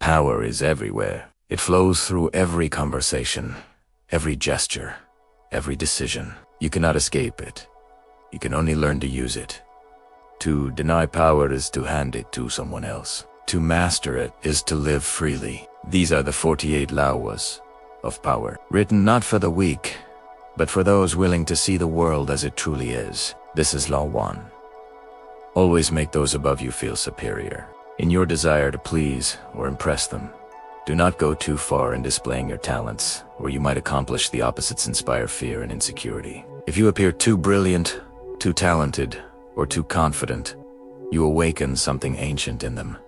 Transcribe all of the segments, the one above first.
Power is everywhere. It flows through every conversation, every gesture, every decision. You cannot escape it. You can only learn to use it. To deny power is to hand it to someone else. To master it is to live freely. These are the 48 laws of power, written not for the weak, but for those willing to see the world as it truly is. This is Law 1. Always make those above you feel superior. In your desire to please or impress them, do not go too far in displaying your talents, or you might accomplish the opposites: inspire fear and insecurity. If you appear too brilliant, too talented, or too confident, you awaken something ancient in them.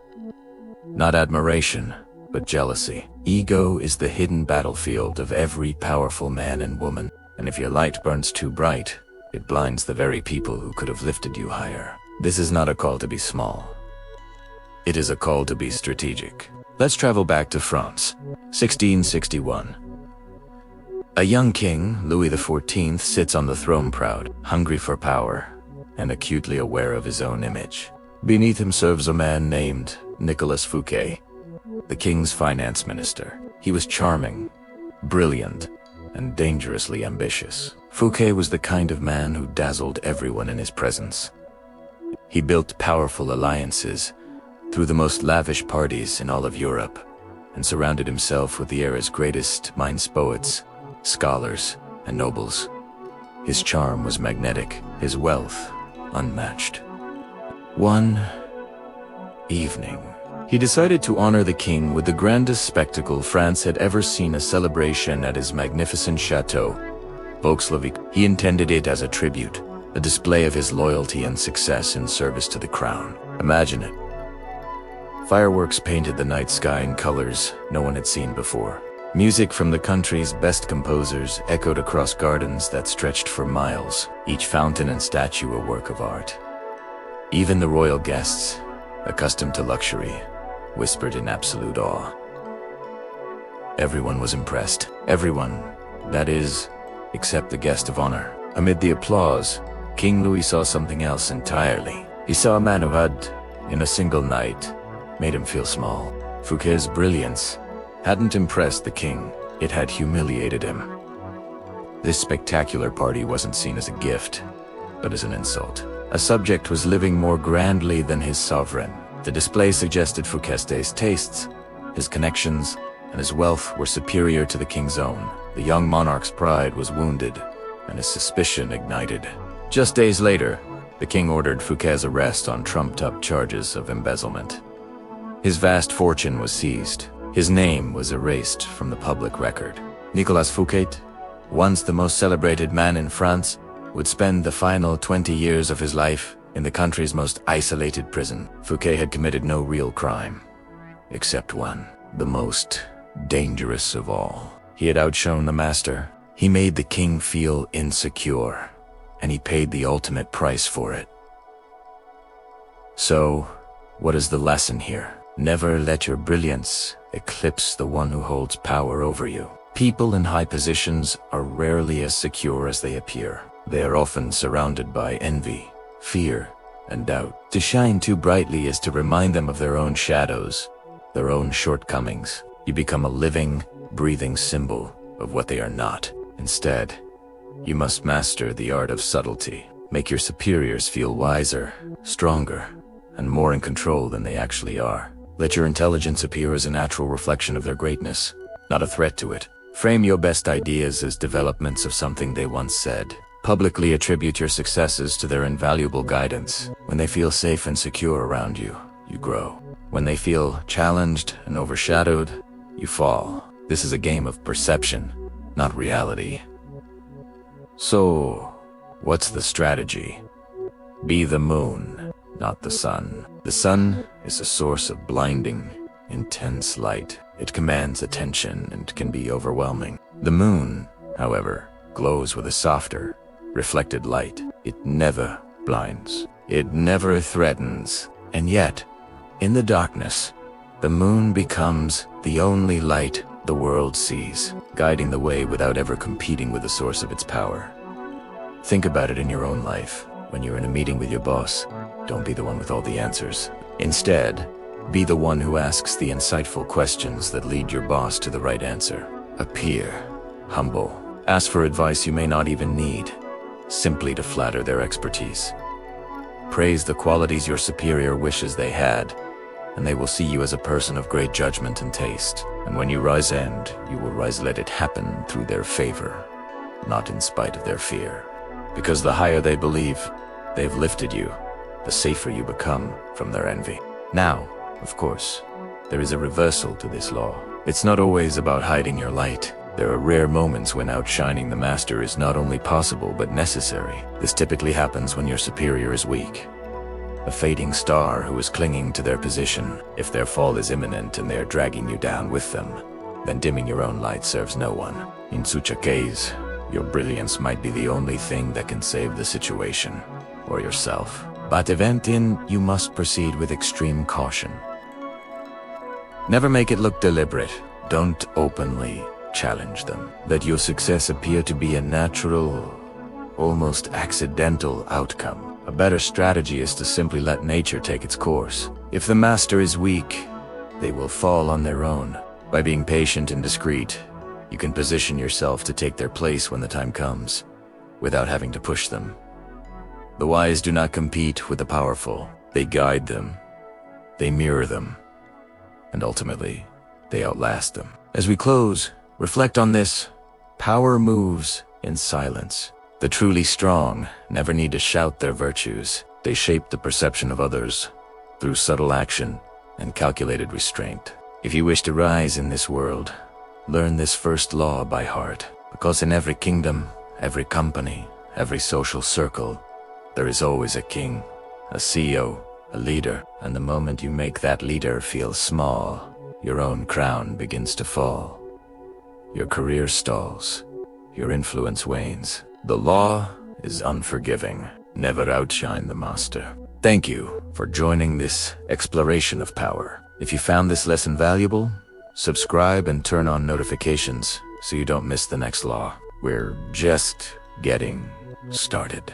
Not admiration, but jealousy. Ego is the hidden battlefield of every powerful man and woman, and if your light burns too bright, it blinds the very people who could have lifted you higher. This is not a call to be small. It is a call to be strategic. Let's travel back to France, 1661. A young king, Louis XIV, sits on the throne proud, hungry for power, and acutely aware of his own image. Beneath him serves a man named Nicolas Fouquet, the king's finance minister. He was charming, brilliant, and dangerously ambitious. Fouquet was the kind of man who dazzled everyone in his presence. He built powerful alliances through the most lavish parties in all of Europe, and surrounded himself with the era's greatest minds, poets, scholars, and nobles. His charm was magnetic, his wealth unmatched. One evening, he decided to honor the king with the grandest spectacle France had ever seen: a celebration at his magnificent chateau, Vaux-le-Vicq. He intended it as a tribute, a display of his loyalty and success in service to the crown. Imagine it. Fireworks painted the night sky in colors no one had seen before. Music from the country's best composers echoed across gardens that stretched for miles, each fountain and statue a work of art. Even the royal guests, accustomed to luxury, whispered in absolute awe. Everyone was impressed. Everyone, that is, except the guest of honor. Amid the applause, King Louis saw something else entirely. He saw a man who had, in a single night, made him feel small. Fouquet's brilliance hadn't impressed the king, it had humiliated him. This spectacular party wasn't seen as a gift, but as an insult. A subject was living more grandly than his sovereign. The display suggested Fouquet's tastes, his connections, and his wealth were superior to the king's own. The young monarch's pride was wounded, and his suspicion ignited. Just days later, the king ordered Fouquet's arrest on trumped-up charges of embezzlement. His vast fortune was seized. His name was erased from the public record. Nicolas Fouquet, once the most celebrated man in France, would spend the final 20 years of his life in the country's most isolated prison. Fouquet had committed no real crime, except one, the most dangerous of all. He had outshone the master. He made the king feel insecure, and he paid the ultimate price for it. So, what is the lesson here? Never let your brilliance eclipse the one who holds power over you. People in high positions are rarely as secure as they appear. They are often surrounded by envy, fear, and doubt. To shine too brightly is to remind them of their own shadows, their own shortcomings. You become a living, breathing symbol of what they are not. Instead, you must master the art of subtlety. Make your superiors feel wiser, stronger, and more in control than they actually are. Let your intelligence appear as a natural reflection of their greatness, not a threat to it. Frame your best ideas as developments of something they once said. Publicly attribute your successes to their invaluable guidance. When they feel safe and secure around you, you grow. When they feel challenged and overshadowed, you fall. This is a game of perception, not reality. So, what's the strategy? Be the moon, not the sun. The sun is a source of blinding, intense light. It commands attention and can be overwhelming. The moon, however, glows with a softer, reflected light. It never blinds. It never threatens. And yet, in the darkness, the moon becomes the only light the world sees, guiding the way without ever competing with the source of its power. Think about it in your own life. When you're in a meeting with your boss, don't be the one with all the answers. Instead, Be the one who asks the insightful questions that lead your boss to the right answer. Appear humble. Ask for advice you may not even need, simply to flatter their expertise. Praise the qualities your superior wishes they had, and they will see you as a person of great judgment and taste. And when you rise you will rise let it happen through their favor, not in spite of their fear. Because the higher they believe they've lifted you, the safer you become from their envy. Now, of course, there is a reversal to this law. It's not always about hiding your light. There are rare moments when outshining the master is not only possible but necessary. This typically happens when your superior is weak, a fading star who is clinging to their position. If their fall is imminent and they are dragging you down with them, then dimming your own light serves no one. In such a case, your brilliance might be the only thing that can save the situation, or yourself. But you must proceed with extreme caution. Never make it look deliberate. Don't openly challenge them. Let your success appear to be a natural, almost accidental outcome. A better strategy is to simply let nature take its course. If the master is weak, they will fall on their own. By being patient and discreet, you can position yourself to take their place when the time comes, without having to push them. The wise do not compete with the powerful. They guide them, they mirror them, and ultimately, they outlast them. As we close, reflect on this. Power moves in silence. The truly strong never need to shout their virtues. They shape the perception of others through subtle action and calculated restraint. If you wish to rise in this world, learn this first law by heart. Because in every kingdom, every company, every social circle, there is always a king, a CEO, a leader. And the moment you make that leader feel small, your own crown begins to fall. Your career stalls, your influence wanes. The law is unforgiving. Never outshine the master. Thank you for joining this exploration of power. If you found this lesson valuable, subscribe and turn on notifications so you don't miss the next law. We're just getting started.